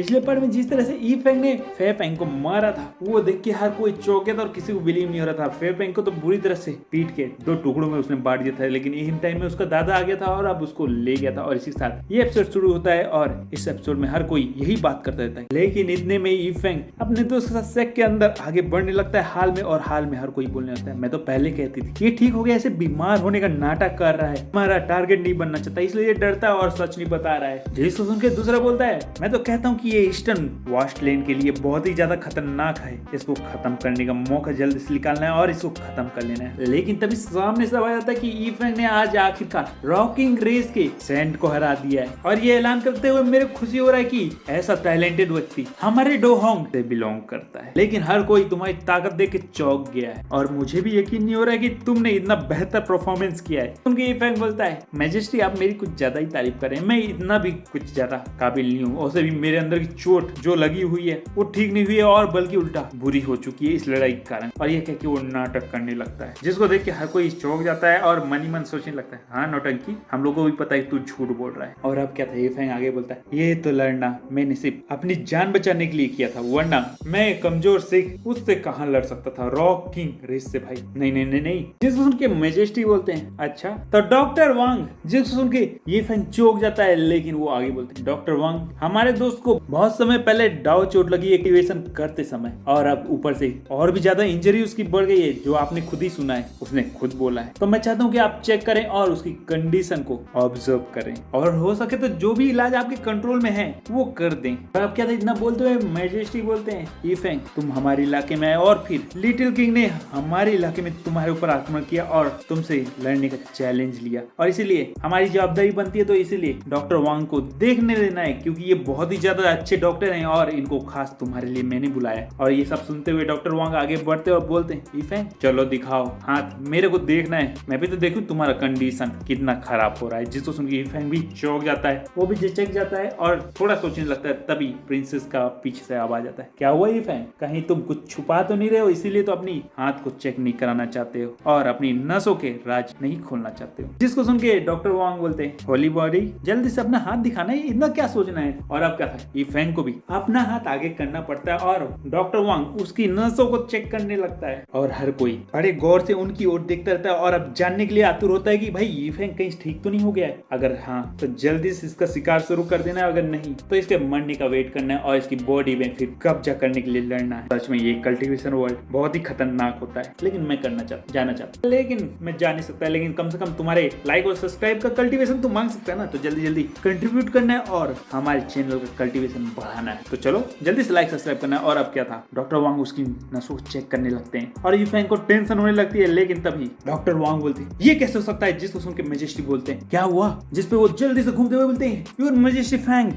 पिछले पार्ट में जिस तरह से ई फेंग ने फे फेंग को मारा था वो देख के हर कोई चौंक गया था और किसी को बिलीव नहीं हो रहा था। फे फेंग को तो बुरी तरह से पीट के 2 टुकड़ों में उसने बांट दिया था, लेकिन इन टाइम में उसका दादा आ गया था और अब उसको ले गया था। और इसी के साथ ये एपिसोड शुरू होता है और इस एपिसोड में हर कोई यही बात करता रहता है। लेकिन इतने में ई फेंग अपने दोस्त के साथ सेक के अंदर आगे बढ़ने लगता है हाल में, और हाल में हर कोई बोलने लगता है मैं तो पहले कहती थी ये ठीक हो गया, ऐसे बीमार होने का नाटक कर रहा है, हमारा टारगेट नहीं बनना चाहता इसलिए ये डरता है और सच नहीं बता रहा है। जिसको सुन के दूसरा बोलता है मैं तो कहता हूँ कि ये ईस्टर्न वास्टलैंड के लिए बहुत ही ज्यादा खतरनाक है, इसको खत्म करने का मौका जल्द से निकालना है और इसको खत्म कर लेना है। लेकिन तभी सामने से आवाज आता है कि ई फेंग ने आज आखिरकार रॉकिंग रेस के सैंड को हरा दिया है और ये ऐलान करते हुए मेरे खुशी हो रहा है कि ऐसा टैलेंटेड व्यक्ति हमारे डोहोंग से बिलोंग करता है। लेकिन हर कोई तुम्हारी ताकत देख के चौंक गया है और मुझे भी यकीन नहीं हो रहा है कि तुमने इतना बेहतर परफॉर्मेंस किया है। उनके ई फेंग बोलता है मैजेस्टी आप मेरी कुछ ज्यादा ही तारीफ कर रहे हैं, मैं इतना भी कुछ ज्यादा काबिल नहीं हूँ, और भी मेरे अंदर की चोट जो लगी हुई है वो ठीक नहीं हुई है और बल्कि उल्टा बुरी हो चुकी है इस लड़ाई के कारण। और ये कह के वो नाटक करने लगता है जिसको देख के हर कोई चौंक जाता है और मन ही मन सोचने लगता है हाँ नौटंकी, हम लोगों को भी पता है तू झूठ बोल रहा है। और अब क्या था, ये फेंग आगे बोलता है ये तो लड़ना मैंने सिर्फ अपनी जान बचाने के लिए किया था, वरना मैं कमजोर सिख उससे कहाँ लड़ सकता था रॉक किंग रेस से भाई। नहीं नहीं नहीं नहीं। जिसको सुन के मेजेस्टी बोलते हैं अच्छा तो डॉक्टर वांग, जिसको सुन के ये फेंग चौंक जाता है, लेकिन वो आगे बोलते हैं डॉक्टर वांग हमारे दोस्त को बहुत समय पहले डाउ चोट लगी एक्टिवेशन करते समय, और अब ऊपर से और भी ज्यादा इंजरी उसकी बढ़ गई है जो आपने खुद ही सुना है, उसने खुद बोला है। तो मैं चाहता हूँ कि आप चेक करें और उसकी कंडीशन को ऑब्जर्व करें और हो सके तो जो भी इलाज आपके कंट्रोल में है वो कर दें। और अब क्या था, इतना बोलते हुए मैजेस्टी बोलते हैं ई फेंग तुम हमारे इलाके में आए और फिर लिटिल किंग ने हमारे इलाके में तुम्हारे ऊपर आक्रमण किया और तुमसे लड़ने का चैलेंज लिया, और इसीलिए हमारी जवाबदारी बनती है, तो इसीलिए डॉक्टर वांग को देखने देना है क्योंकि ये बहुत ही ज्यादा अच्छे डॉक्टर हैं और इनको खास तुम्हारे लिए मैंने बुलाया। और ये सब सुनते हुए डॉक्टर वांग आगे बढ़ते और बोलते हैं ई फेंग चलो दिखाओ हाथ, मेरे को देखना है, मैं भी तो देखूं तुम्हारा कंडीशन कितना खराब हो रहा है। जिसको सुन के ई फेंग भी चौंक जाता है, वो भी झिझक जाता है और थोड़ा सोचने लगता है। तभी प्रिंसेस का पीछे से आवाज आता है क्या हुआ ई फेंग, कहीं तुम कुछ छुपा तो नहीं रहे हो, इसीलिए तो अपनी हाथ को चेक नहीं कराना चाहते हो और अपनी नसों के राज नहीं खोलना चाहते हो। जिसको सुन के डॉक्टर वांग बोलते हैं होली बॉडी जल्दी से अपना हाथ दिखाना है, इतना क्या सोचना है। और अब क्या था, ई फेंग को भी अपना हाथ आगे करना पड़ता है और डॉक्टर वांग उसकी नसों को चेक करने लगता है और हर कोई बड़े गौर से उनकी ओर देखता रहता है और अब जानने के लिए आतुर होता है कि भाई ई फेंग कहीं ठीक तो नहीं हो गया है, अगर हाँ तो जल्दी से इसका शिकार शुरू कर देना है, अगर नहीं तो इसके मरने का वेट करना है और इसकी बॉडी में फिर कब्जा करने के लिए लड़ना है। सच में ये कल्टीवेशन वर्ल्ड बहुत ही खतरनाक होता है, लेकिन मैं जाना चाहता, लेकिन मैं जा नहीं सकता, लेकिन कम से कम तुम्हारे लाइक और सब्सक्राइब का कल्टीवेशन तो मांग सकता है ना, तो जल्दी जल्दी कंट्रीब्यूट करना है और हमारे चैनल का कल्टीवेशन बढ़ाना है। तो चलो जल्दी से लाइक सब्सक्राइब करना है। और अब क्या था, डॉक्टर वांग उसकी नसों को चेक करने लगते हैं और ई फेंग को टेंशन होने लगती है, लेकिन तभी डॉक्टर वांग बोलते हैं ये कैसे हो सकता है। जिसको सुन के मैजेस्टी बोलते हैं क्या हुआ, जिस पे वो जल्दी से घूमते हुए बोलते हैं योर मैजेस्टी फेंग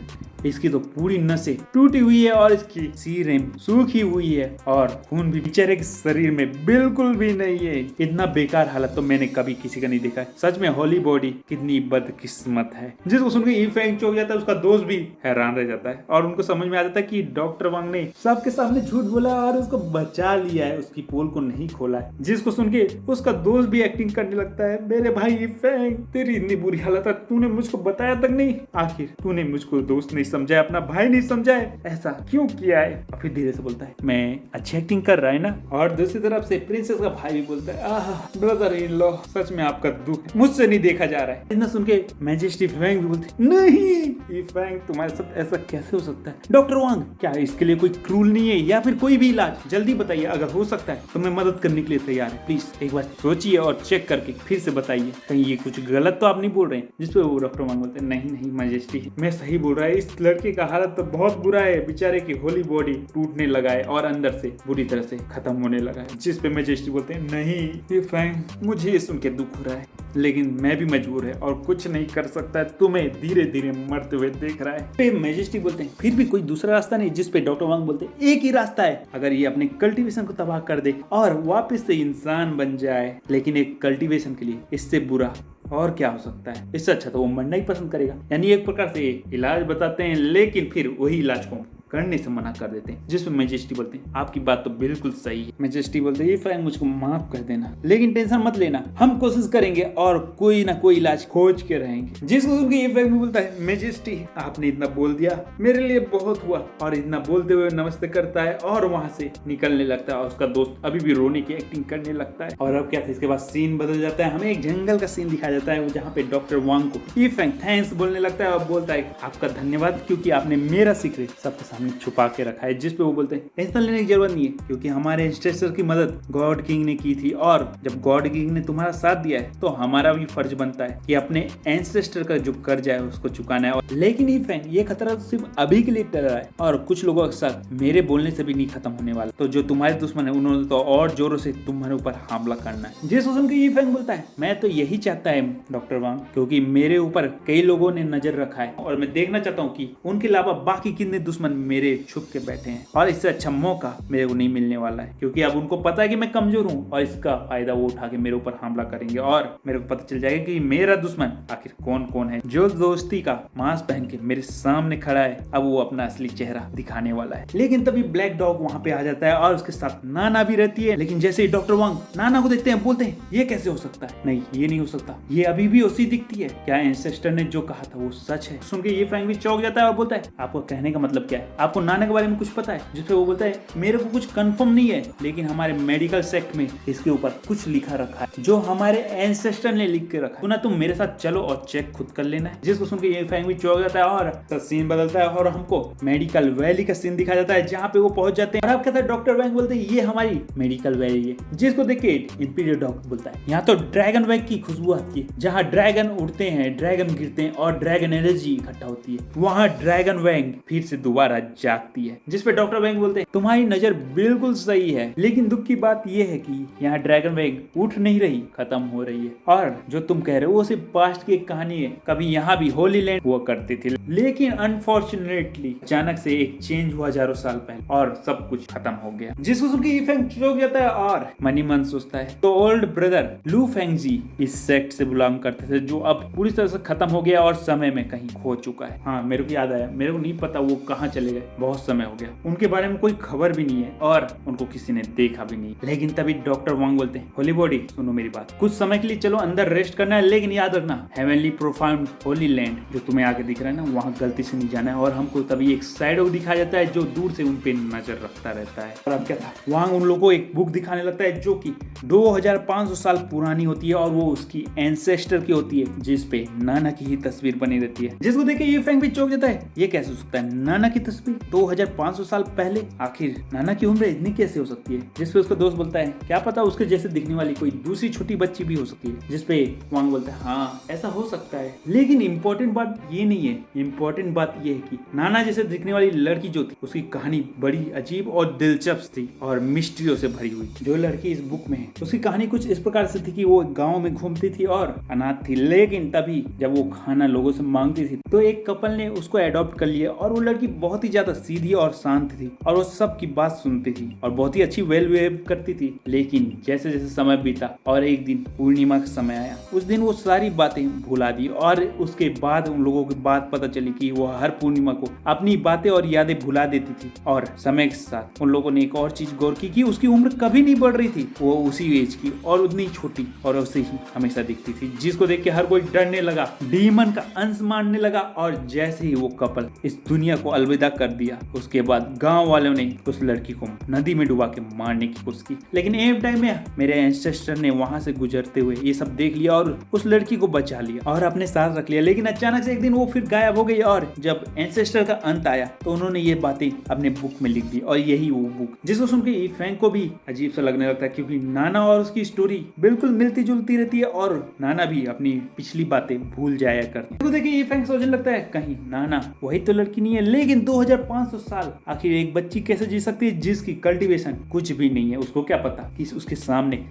इसकी तो पूरी नसें टूटी हुई है और इसकी सीरें सूखी हुई है और खून भी बेचारे के शरीर में बिल्कुल भी नहीं है। इतना बेकार हालत तो मैंने कभी किसी का नहीं देखा है। सच में होली बॉडी कितनी बदकिस्मत है। जिसको सुनकर ई फेंग चौंक जाता है, उसका दोस्त भी हैरान रह जाता है और उनको समझ में आ जाता है कि डॉक्टर वांग ने सबके सामने झूठ बोला और उसको बचा लिया है, उसकी पोल को नहीं खोला है। जिसको सुन के उसका दोस्त भी एक्टिंग करने लगता है मेरे भाई ई फेंग तेरी इतनी बुरी हालत है, तूने मुझको बताया तक नहीं, आखिर तूने मुझको दोस्त नहीं समझा, अपना भाई नहीं समझा है, ऐसा क्यों किया है। और फिर धीरे से बोलता है मैं अच्छी एक्टिंग कर रहा है ना। और दूसरी तरफ से प्रिंसेस का भाई भी बोलता है आह ब्रदर इन लॉ सच में आपका दुख मुझसे नहीं देखा जा रहा है। इतना सुन के मैजेस्टी फेंग भी बोलती नहीं ये फेंग तुम्हारे साथ ऐसा कैसे हो सकता है। डॉक्टर वांग क्या इसके लिए कोई क्रूल नहीं है या फिर कोई भी इलाज, जल्दी बताइए, अगर हो सकता है तो मैं मदद करने के लिए तैयार है, प्लीज एक बार सोचिए और चेक करके फिर से बताइए कहीं ये कुछ गलत तो आप नहीं बोल रहे हैं। जिसपे वो डॉक्टर वांग बोलते हैं नहीं नहीं मैजेस्टी मैं सही बोल रहा है, इस लड़के का हालत तो बहुत बुरा है, बेचारे की होली बॉडी टूटने लगा है और अंदर से बुरी तरह से खत्म होने लगा है। जिस पे मैजेस्टी बोलते हैं नहीं ये फेंग मुझे ये सुन के दुख हो रहा है, लेकिन मैं भी मजबूर है और कुछ नहीं कर सकता, तुम्हें धीरे धीरे मरते हुए देख रहा है। पे मैजेस्टी बोलते हैं फिर भी कोई दूसरा रास्ता नहीं। जिस पे डॉक्टर वांग बोलते हैं एक ही रास्ता है, अगर ये अपने कल्टीवेशन को तबाह कर दे और वापस से इंसान बन जाए, लेकिन एक कल्टीवेशन के लिए इससे बुरा और क्या हो सकता है, इससे अच्छा तो वो मरना ही पसंद करेगा। यानी एक प्रकार से इलाज बताते हैं, लेकिन फिर वही इलाज को करने से मना कर देते हैं, जिसमें मेजेस्टी बोलते हैं आपकी बात तो बिल्कुल सही है। मेजेस्टी बोलते हैं ये फैंग मुझको माफ कर देना, लेकिन टेंशन मत लेना, हम कोशिश करेंगे और कोई ना कोई इलाज खोज के रहेंगे। जिसको सुन के ये फैंग बोलता है मेजेस्टी आपने इतना बोल दिया, मेरे लिए बहुत हुआ, और इतना बोलते हुए नमस्ते करता है और वहां से निकलने लगता है। और उसका दोस्त अभी भी रोने की एक्टिंग करने लगता है। और अब क्या था, इसके बाद सीन बदल जाता है, हमें एक जंगल का सीन दिखाया जाता है जहाँ पे डॉक्टर वांग को ये फैंग थैंक्स बोलने लगता है और बोलता है आपका धन्यवाद क्योंकि आपने मेरा सीक्रेट सबके सामने छुपा के रखा है। जिस पे वो बोलते हैं टेंशन लेने की जरूरत नहीं है क्योंकि हमारे एंसेस्टर की मदद गॉड किंग ने की थी, और जब गॉड किंग ने तुम्हारा साथ दिया है तो हमारा भी फर्ज बनता है कि अपने एंसेस्टर का जो कर्जा है उसको चुकाना है। लेकिन ये फैंग ये खतरा सिर्फ अभी के लिए टल रहा है और कुछ लोगों के साथ मेरे बोलने से भी नहीं खत्म होने वाला। तो जो तुम्हारे दुश्मन है उन्होंने तो और जोरों से तुम्हारे ऊपर हमला करना है। जिस सुन के ये फैंग बोलता है मैं तो यही चाहता है डॉक्टर वांग, क्योंकि मेरे ऊपर कई लोगों ने नजर रखा है और मैं देखना चाहता हूँ कि उनके अलावा बाकी कितने दुश्मन मेरे छुप के बैठे हैं, और इससे अच्छा मौका मेरे को नहीं मिलने वाला है क्योंकि अब उनको पता है कि मैं कमजोर हूँ और इसका फायदा वो उठा के मेरे ऊपर हमला करेंगे और मेरे को पता चल जाएगा कि मेरा दुश्मन आखिर कौन कौन है। जो दोस्ती का मास्क पहन के मेरे सामने खड़ा है अब वो अपना असली चेहरा दिखाने वाला है। लेकिन तभी ब्लैक डॉग वहाँ पे आ जाता है और उसके साथ नाना भी रहती है। लेकिन जैसे ही डॉक्टर वांग नाना को देखते हैं बोलते हैं ये कैसे हो सकता है, नहीं ये नहीं हो सकता, ये अभी भी उसी दिखती है, क्या एंसेस्टर ने जो कहा था वो सच है। सुन के ये फैंग भी चौंक जाता है और बोलता है आपको कहने का मतलब क्या है, आपको नाना के बारे में कुछ पता है। जिसपे वो बोलता है मेरे को कुछ कंफर्म नहीं है लेकिन हमारे मेडिकल सेक्ट में इसके ऊपर कुछ लिखा रखा है जो हमारे एंसेस्टर ने लिख के रखा है, तो ना तुम मेरे साथ चलो और चेक खुद कर लेना है। जिसको सुन के ये फैंग भी चौंक जाता है और सीन बदलता है और हमको मेडिकल वैली का सीन दिखाया जाता है जहाँ पे वो पहुंच जाते हैं। और अब कहता है डॉक्टर वैंग बोलते हैं ये हमारी मेडिकल वैली है। जिसको देख के इंपीरियल डॉग बोलता है यहाँ तो ड्रैगन वैग की खुशबू आती है, जहाँ ड्रैगन उड़ते हैं, ड्रैगन गिरते हैं और ड्रैगन एनर्जी इकट्ठा होती है, वहाँ ड्रैगन वैंग फिर से दोबारा जागती है। जिसपे डॉक्टर वैंग बोलते हैं तुम्हारी नजर बिल्कुल सही है, लेकिन दुख की बात यह है कि यहाँ ड्रैगन वैंग उठ नहीं रही, खत्म हो रही है। और जो तुम कह रहे हो वो सिर्फ पास्ट की एक कहानी है, कभी यहाँ भी होली लैंड हुआ करती थी, लेकिन अनफॉर्चुनेटली अचानक से एक चेंज हुआ हजारों साल पहले और सब कुछ खत्म हो गया। जिसको सुन के ये फैंग चौंक जाता है और मनी मन सोचता है तो ओल्ड ब्रदर लू फेंग जी इस सेक्ट से बिलोंग करते थे जो अब पूरी तरह से खत्म हो गया और समय में कहीं खो चुका है। हाँ मेरे को याद आया, मेरे को नहीं पता वो कहाँ चले गए, बहुत समय हो गया, उनके बारे में कोई खबर भी नहीं है और उनको किसी ने देखा भी नहीं। लेकिन तभी डॉक्टर वांग बोलते हैं होली बॉडी सुनो मेरी बात, कुछ समय के लिए चलो अंदर रेस्ट करना है, लेकिन याद रखना हेवनली प्रोफाउंड होली लैंड जो तुम्हें आगे दिख रहा है ना वहाँ गलती से नहीं जाना है। और हमको तभी एक साइडो दिखाया जाता है जो दूर से उन पे नजर रखता रहता है। और अब क्या था, वांग उन लोगों को एक बुक दिखाने लगता है जो कि 2500 साल पुरानी होती है और वो उसकी एंसेस्टर की होती है जिसपे नाना की ही तस्वीर बनी रहती है। जिसको देख के ये फैंग भी चौंक जाता है, ये कैसे हो सकता है, नाना की तस्वीर 2500 साल पहले, आखिर नाना की उम्र इतनी कैसे हो सकती है। जिसपे उसका दोस्त बोलता है क्या पता उसके जैसे दिखने वाली कोई दूसरी छोटी बच्ची भी हो सकती है। जिसपे वांग बोलता है हाँ ऐसा हो सकता है, लेकिन इम्पोर्टेंट बात ये नहीं है, इम्पोर्टेंट बात ये है कि नाना जैसे दिखने वाली लड़की जो थी उसकी कहानी बड़ी अजीब और दिलचस्प थी और मिस्ट्रियों से भरी हुई। जो लड़की इस बुक में है उसकी कहानी कुछ इस प्रकार से थी कि वो गांव में घूमती थी और अनाथ थी, लेकिन तभी जब वो खाना लोगों से मांगती थी तो एक कपल ने उसको अडॉप्ट कर लिया और वो लड़की बहुत ही ज्यादा सीधी और शांत थी और वो सबकी बात सुनती थी और बहुत ही अच्छी वेल बिहेव करती थी। लेकिन जैसे जैसे समय बीता और एक दिन पूर्णिमा का समय आया, उस दिन वो सारी बातें भुला दी और उसके बाद उन लोगों की बात पता चली कि वो हर पूर्णिमा को अपनी बातें और यादें भुला देती थी। और समय के साथ उन लोगों ने एक और चीज गौर की कि उसकी उम्र कभी नहीं बढ़ रही थी, वो उसी एज की और उतनी छोटी और उसे ही हमेशा दिखती थी। जिसको देख के हर कोई डरने लगा, डीमन का अंश मानने लगा और जैसे ही वो कपल इस दुनिया को अलविदा कर दिया उसके बाद गांव वालों ने उस लड़की को नदी में डुबा के मारने की कोशिश की। लेकिन एक टाइम में मेरे एंसेस्टर ने वहां से गुजरते हुए ये सब देख लिया और उस लड़की को बचा लिया और अपने साथ रख लिया। लेकिन अचानक से एक दिन वो फिर गायब हो गई और जब एंसेस्टर का अंत आया तो उन्होंने ये बातें अपने बुक में लिख दी और यही वो बुक। जिसको सुन के फैंग को भी अजीब सा लगने लगता है क्योंकि नाना और उसकी स्टोरी बिल्कुल मिलती जुलती रहती है और नाना भी अपनी पिछली बातें भूल जाया करती है। तो देखिए ये फैंग सोचने लगता है कहीं नाना वही तो लड़की नहीं है, लेकिन 2500 साल आखिर एक बच्ची कैसे जी सकती है जिसकी कल्टीवेशन कुछ भी नहीं है। उसको क्या पता कि उसके सामने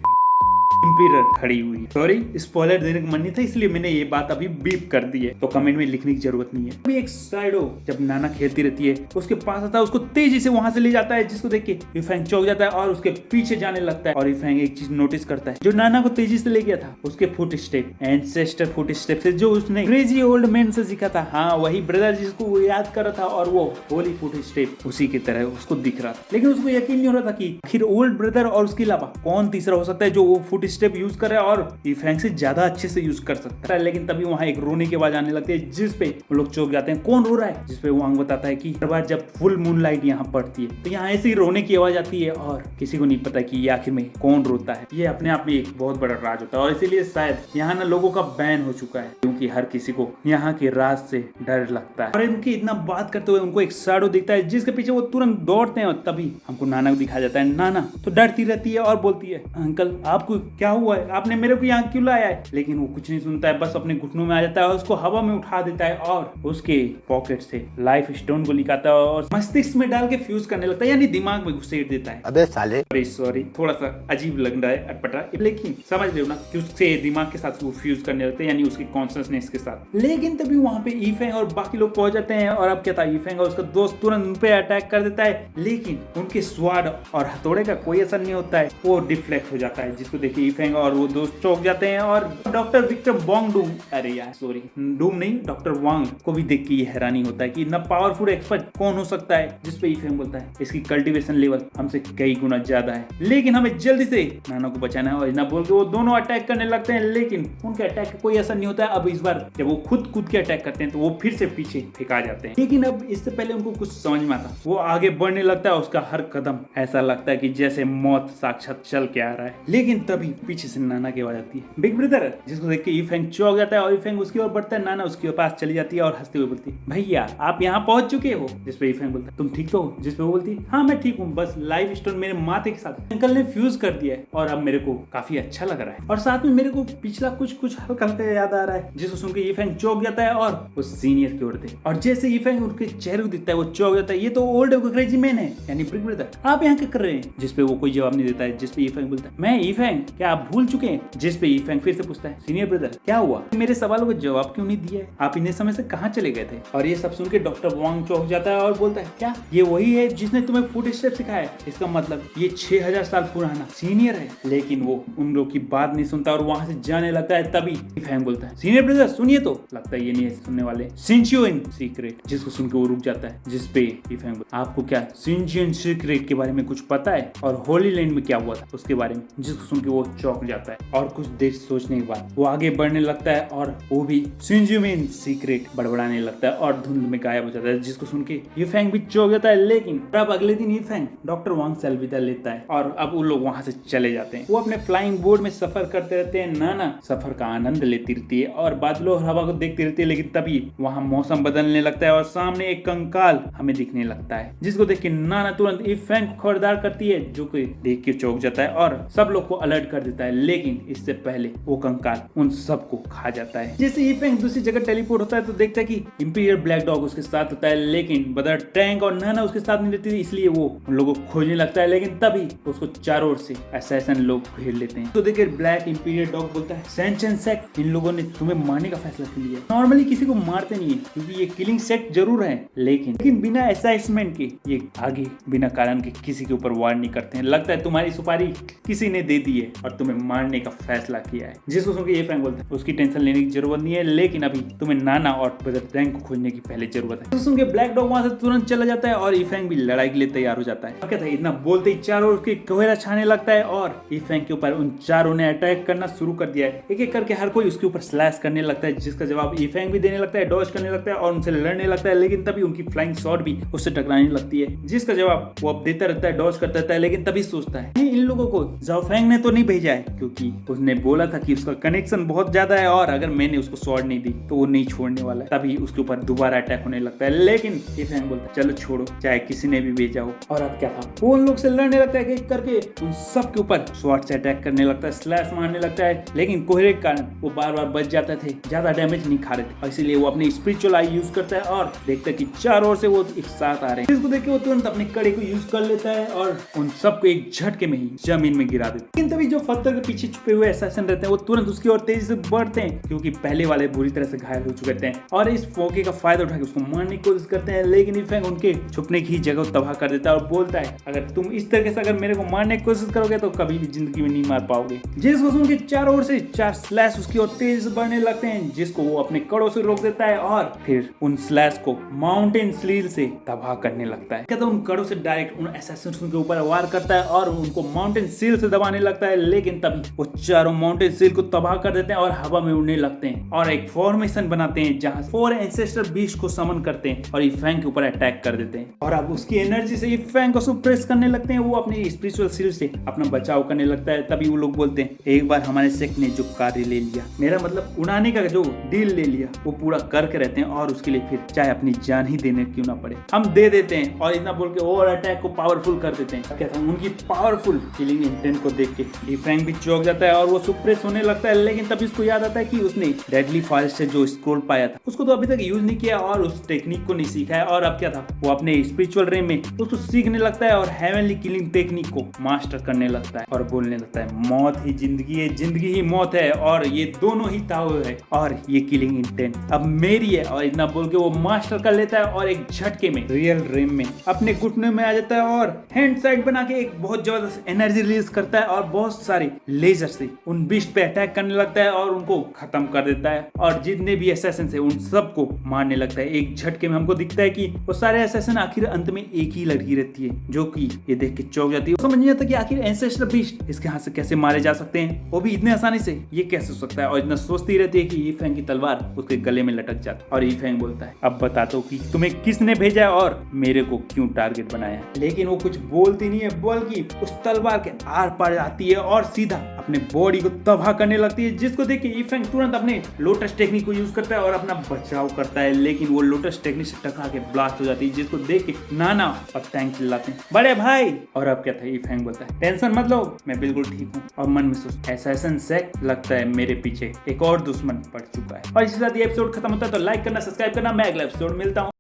इम्पीरियर खड़ी हुई। सॉरी, स्पॉइलर देने का मन नहीं था, इसलिए मैंने ये बात अभी बीप कर दी है, तो कमेंट में लिखने की जरूरत नहीं है। अभी एक साइडो जब नाना खेलती रहती है उसके पास आता है, उसको तेजी से वहां से ले जाता है, जिसको देख के इफेंग चौंक जाता है और उसके पीछे जाने लगता है। और इफेंग एक चीज नोटिस करता है, जो नाना को तेजी से ले गया था उसके foot step, ancestor foot step से जो उसने क्रेजी ओल्ड मैन से सीखा था। हाँ, वही ब्रदर जिसको वो याद कर रहा था, और वो होली फुट स्टेप उसी की तरह उसको दिख रहा था। लेकिन उसको यकीन नहीं हो रहा था कि आखिर ओल्ड ब्रदर और उसके अलावा कौन तीसरा हो सकता है जो वो फुट स्टेप यूज कर रहा है और इफेंग से ज्यादा अच्छे से यूज कर सकता है। लेकिन तभी वहां एक रोने की आवाज आने लगती है, जिसपे वो लोग चौंक जाते हैं। कौन रो रहा है? जिसपे वांग बताता है कि हर बार जब फुल मूनलाइट यहाँ पड़ती है तो यहाँ ऐसे ही रोने की आवाज आती है, और किसी को नहीं पता कि ये आखिर में कौन रोता है। ये अपने आप में एक बहुत बड़ा राज होता है, और इसीलिए शायद यहाँ ना लोगों का बैन हो चुका है, क्योंकि हर किसी को यहाँ के राज से डर लगता है। और इनकी इतना बात करते हुए उनको एक शैडो दिखता है, जिसके पीछे वो तुरंत दौड़ते हैं, और तभी हमको नाना को दिखाया जाता है। नाना तो डरती रहती है और बोलती है, अंकल आपको क्या हुआ है? आपने मेरे को यहाँ क्यों लाया है? लेकिन वो कुछ नहीं सुनता है, बस अपने घुटनों में आ जाता है और उसको हवा में उठा देता है, और उसके पॉकेट से लाइफ स्टोन को निकालता है और मस्तिष्क में डाल के फ्यूज करने लगता है, यानी दिमाग में घुसेड़ देता है। अबे साले, सॉरी, थोड़ा सा अजीब लग रहा है, अटपटा, लेकिन समझ रहे हो ना कि उससे दिमाग के साथ वो फ्यूज करने लगते हैं, यानी उसकी कॉन्शियसनेस के साथ। लेकिन तभी वहां पे ईफेंग और बाकी लोग पहुंच जाते हैं, और अब क्या था, ईफेंग और उसका दोस्त तुरंत उन पे अटैक कर देता है, लेकिन उनके स्वाड और हथौड़े का कोई असर नहीं होता है, वो डिफ्लेक्ट हो जाता है, जिसको देखिए ईफेंग और वो दोस्त चौंक जाते हैं। और डॉक्टर विक्टर वॉन्ग डूम, अरे यार सॉरी, डूम नहीं, डॉक्टर वांग को भी देख के ये हैरानी होता है कि इतना पावरफुल एक्सपर्ट कौन हो सकता है। जिसपे ईफेंग बोलता है, इसकी कल्टीवेशन लेवल हमसे कई गुना ज्यादा है, लेकिन हमें जल्दी से नाना को बचाना है। और इतना बोल के वो दोनों अटैक करने लगते हैं, लेकिन उनके अटैक का कोई असर नहीं होता है। अब इस बार जब वो खुद के अटैक करते हैं तो वो फिर से पीछे फेंका जाते हैं, लेकिन अब इससे पहले उनको कुछ समझ में आता, वो आगे बढ़ने लगता है। उसका हर कदम ऐसा लगता है कि जैसे मौत साक्षात चल के आ रहा है। लेकिन तभी पीछे से नाना की आवाज आती है, बिग ब्रदर, जिसको देख के ईफेंग चौंक जाता है और ईफेंग उसकी ओर बढ़ता है। नाना उसके पास चली जाती है और हंसते हुए बोलती है, भैया आप यहाँ पहुंच चुके हो? जिसपे ईफेंग बोलता है, तुम ठीक तो हो? जिसपे वो बोलती है, हाँ मैं ठीक हूँ, बस लाइफ स्टोन मेरे माथे के साथ अंकल ने फ्यूज कर दिया है और अब मेरे को काफी अच्छा लग रहा है, और साथ में मेरे को पिछला कुछ हल्का हल्का याद आ रहा है। जिसको सुन के ईफेंग चौंक जाता है और वो सीनियर की ओर देखता है, और जैसे ईफेंग उनके चेहरे को दिखता है वो चौंक जाता है, ये तो ओल्ड क्रेजी मैन है, यानी बिग ब्रदर, आप यहाँ क्या कर रहे हैं? जिसपे वो कोई जवाब नहीं देता है। जिसपे ईफेंग बोलता है, मैं ईफेंग, क्या आप भूल चुके हैं? जिसपे ईफेंग फिर से पूछता है, सीनियर ब्रदर क्या हुआ, मेरे सवालों का जवाब क्यों नहीं दिया? आप इतने समय से कहाँ चले गए थे? और ये सब सुन के डॉक्टर वांग चौंक जाता है और बोलता है, क्या ये वही है जिसने तुम्हें फुट स्टेप सिखाया? इसका मतलब ये 6000 साल पुराना सीनियर है। लेकिन वो उन लोग की बात नहीं सुनता और वहां से जाने लगता है। तभी ईफेंग बोलता है, सीनियर ब्रदर सुनिए, तो लगता है ये नहीं है सुनने वाले, सिंचियन सीक्रेट। जिसको सुन के वो रुक जाता है। जिसपे ईफेंग बोलता है, आपको क्या सिंचियन सीक्रेट के बारे में कुछ पता है? और होली लैंड में क्या हुआ था उसके बारे में? जिसको सुन के वो चौंक जाता है और कुछ देर सोचने के बाद वो आगे बढ़ने लगता है, और वो भी सिंचियन सीक्रेट बड़बड़ाने लगता है और धुंध में गायब हो जाता है। जिसको सुन के ईफेंग भी चौंक जाता है। लेकिन अब अगले दिन ईफेंग डॉक्टर वांग से अलविदा लेता है और अब वो लोग वहां से चले जाते हैं। वो अपने फ्लाइंग बोर्ड में सफर करते रहते हैं। नाना सफर का आनंद लेती रहती है और बादलों और हवा को देखती रहती है। लेकिन तभी वहां मौसम बदलने लगता है और सामने एक कंकाल हमें दिखने लगता है, जिसको देख के नाना तुरंत ईफेंग को खबरदार करती है, जो कि देख के चौंक जाता है और सब लोग को अलर्ट कर देता है। लेकिन इससे पहले वो कंकाल उन सबको खा जाता है। जैसे ईफेंग दूसरी जगह टेलीपोर्ट होता है तो देखता है कि इंपीरियल ब्लैक डॉग उसके साथ होता है, लेकिन ब्रदर टैंक और नाना उसके साथ नहीं रहती थी, इसलिए वो उन लोगों को खोजने लगता है। लेकिन तभी उसको चारों ओर से असैसिन लोग घेर लेते हैं। तो देखिए ब्लैक इंपीरियल डॉग बोलता है, सेंचन सेक्ट, इन लोगों ने तुम्हें मारने का फैसला कर लिया। नॉर्मली किसी को मारते नहीं है क्योंकि ये किलिंग सेक्ट जरूर है, लेकिन बिना असेसमेंट के ये आगे बिना कारण के किसी के ऊपर वार नहीं करते हैं। लगता है तुम्हारी सुपारी किसी ने दे दी है और तुम्हें मारने का फैसला किया है। जिसको सुन के ये फ्रैंक बोलता है, उसकी टेंशन लेने की जरूरत नहीं है, लेकिन अभी तुम्हें नाना और ब्रदर फ्रैंक को खोजने की पहले जरूरत है। तो सुन के ब्लैक डॉग वहां से तुरंत चला जाता है और ईफेंग भी लड़ाई के लिए तैयार हो जाता है। क्या था, इतना बोलते ही चारों ओर के कोहरा छाने लगता है और ईफेंग के ऊपर उन चारों ने अटैक करना शुरू कर दिया है। एक एक करके हर कोई उसके ऊपर स्लैश करने लगता है, जिसका जवाब ईफेंग भी देने लगता है, डॉज करने लगता है और उनसे लड़ने लगता है। लेकिन तभी उनकी फ्लाइंग शॉट भी उससे टकराने लगती है, जिसका जवाब वो अब देता रहता है, डॉज करता रहता है। लेकिन तभी सोचता है इन लोगों को ज़ाओफेंग ने तो नहीं भेजा है, क्योंकि उसने बोला था कि उसका कनेक्शन बहुत ज्यादा है और अगर मैंने उसको शॉट नहीं दी तो वो नहीं छोड़ने वाला है। तभी उसके ऊपर दोबारा अटैक होने लगता है। लेकिन ईफेंग बोलता है, चलो छोड़ो, चाहे किसी ने भी भेजा हो। और अब क्या था, वो उन लोग से लड़ने लगता है, एक करके उन सब के ऊपर स्वॉर्ड से अटैक करने लगता है, स्लैश मारने लगता है। लेकिन कोहरे के कारण वो बार बार बच जाते थे थे, ज्यादा डैमेज नहीं खा रहे थे, इसीलिए वो अपनी स्पिरिचुअल आई यूज करता है और देखता है कि चारों ओर से वो एक साथ आ रहे हैं। इसको देख के वो तुरंत अपने कड़े को यूज कर लेता है और उन सबको एक झटके में ही जमीन में गिरा देता है। लेकिन तभी जो पत्थर के पीछे छुपे हुए असैसिन रहते हैं वो तुरंत उसकी ओर तेजी से बढ़ते हैं, क्योंकि पहले वाले बुरी तरह से घायल हो चुके थे और इस मौके का फायदा उठा के उसको मारने की कोशिश करते हैं। लेकिन इफेंग उनके छुपने की जगह तबाह कर देता है और बोलता है, अगर तुम इस तरीके से अगर मेरे को मारने की कोशिश करोगे तो कभी भी जिंदगी में नहीं मार पाओगे। जिसको सुन के चारों ओर से 4 स्लैश उसकी ओर तेज से बढ़ने लगते हैं, जिसको वो अपने कड़ों से रोक देता है और फिर उन स्लैश को माउंटेन स्लील से तबाह करने लगता है। कहता है उन कड़ों से डायरेक्ट उन असैसिन्स के ऊपर वार करता है और उनको माउंटेन सील से दबाने लगता है। लेकिन तभी वो चारों माउंटेन सील को तबाह कर देते हैं और हवा में उड़ने लगते हैं और एक फॉर्मेशन बनाते हैं जहां 4 एंसेस्टर बीस्ट को समन करते हैं और इफेंग के ऊपर अटैक कर देते हैं। और अब उसकी एनर्जी से इफेंग को सुप्रेस करने लगते हैं। वो अपनी स्पिरिचुअल सील से अपना बचाव करने लगता है। तभी वो लोग बोलते हैं, एक बार हमारे सेक्ट ने जो कार्य ले लिया, मेरा मतलब उड़ाने का जो डील ले लिया, वो पूरा करके रहते हैं और उसके लिए फिर चाहे अपनी जान ही देने क्यों ना पड़े, हम दे देते हैं। और इतना बोल के और अटैक को पावरफुल कर देते हैं। कहता हूँ उनकी पावरफुल किलिंग इंटेंट को देख के इफेंग भी चौंक जाता है और वो सुप्रेस होने लगता है। लेकिन तभी उसको याद आता है कि उसने डेडली फॉरेस्ट से जो स्क्रोल पाया था उसको तो अभी तक यूज नहीं किया और उस टेक्निक को नहीं सीखा है। और अब क्या था, वो अपने स्पिरिचुअल रे में उसको सीखने लगता है और हेवनली किलिंग टेक्निक को मास्टर करने लगता है और बोलने लगता है, मौत ही जिंदगी है, जिंदगी ही मौत है और ये दोनों ही ताओ है और ये किलिंग इंटेंट अब मेरी है। और इतना बोल के वो मास्टर कर लेता है और एक झटके में रियल रेम में अपने घुटने में आ जाता है और हैंड साइड बना के एक बहुत जबरदस्त एनर्जी रिलीज करता है और बहुत सारे लेजर से उन बीस्ट पे अटैक करने लगता है और उनको खत्म कर देता है और जितने भी असैसिन है उन सबको मारने लगता है। एक झटके में हमको दिखता है कि वो सारे असैसिन आखिर अंत में एक ही लड़की रहती है, जो कि ये देख के चौंक जाती है। समझ नहीं आता कि आखिर एंसेस्टर बीस्ट इसके हाथ से कैसे मारे जा सकते हैं, वो भी इतने आसानी से, ये कैसे हो सकता है। और इतना सोचती रहती है कि ईफेंग की तलवार उसके गले में लटक जाती है और ईफेंग बोलता है, अब बता दो कि तुम्हें किसने भेजा और मेरे को क्यों टारगेट बनाया। लेकिन वो कुछ बोलती नहीं है, बल्कि उस तलवार के आर पार आती है और सीधा अपने बॉडी को तबाह करने लगती है। जिसको देख के ईफेंग तुरंत अपने लोटस टेक्निक को यूज करता है और अपना बचाव करता है। लेकिन वो लोटस टेक्निक से टकरा के ब्लास्ट हो जाती है, जिसको देख के नाना और टैंक चिल्लाते हैं, बड़े भाई। और अब क्या था, ईफेंग बोलता है, टेंशन मत लो, मैं बिल्कुल ठीक हूँ। और मन में सोच, असैसिन सेक्ट लगता है मेरे पीछे एक और दुश्मन पड़ चुका है। और इसी साथ ये एपिसोड खत्म होता है, तो लाइक करना, सब्सक्राइब करना। मैं अगला एपिसोड मिलता हूँ।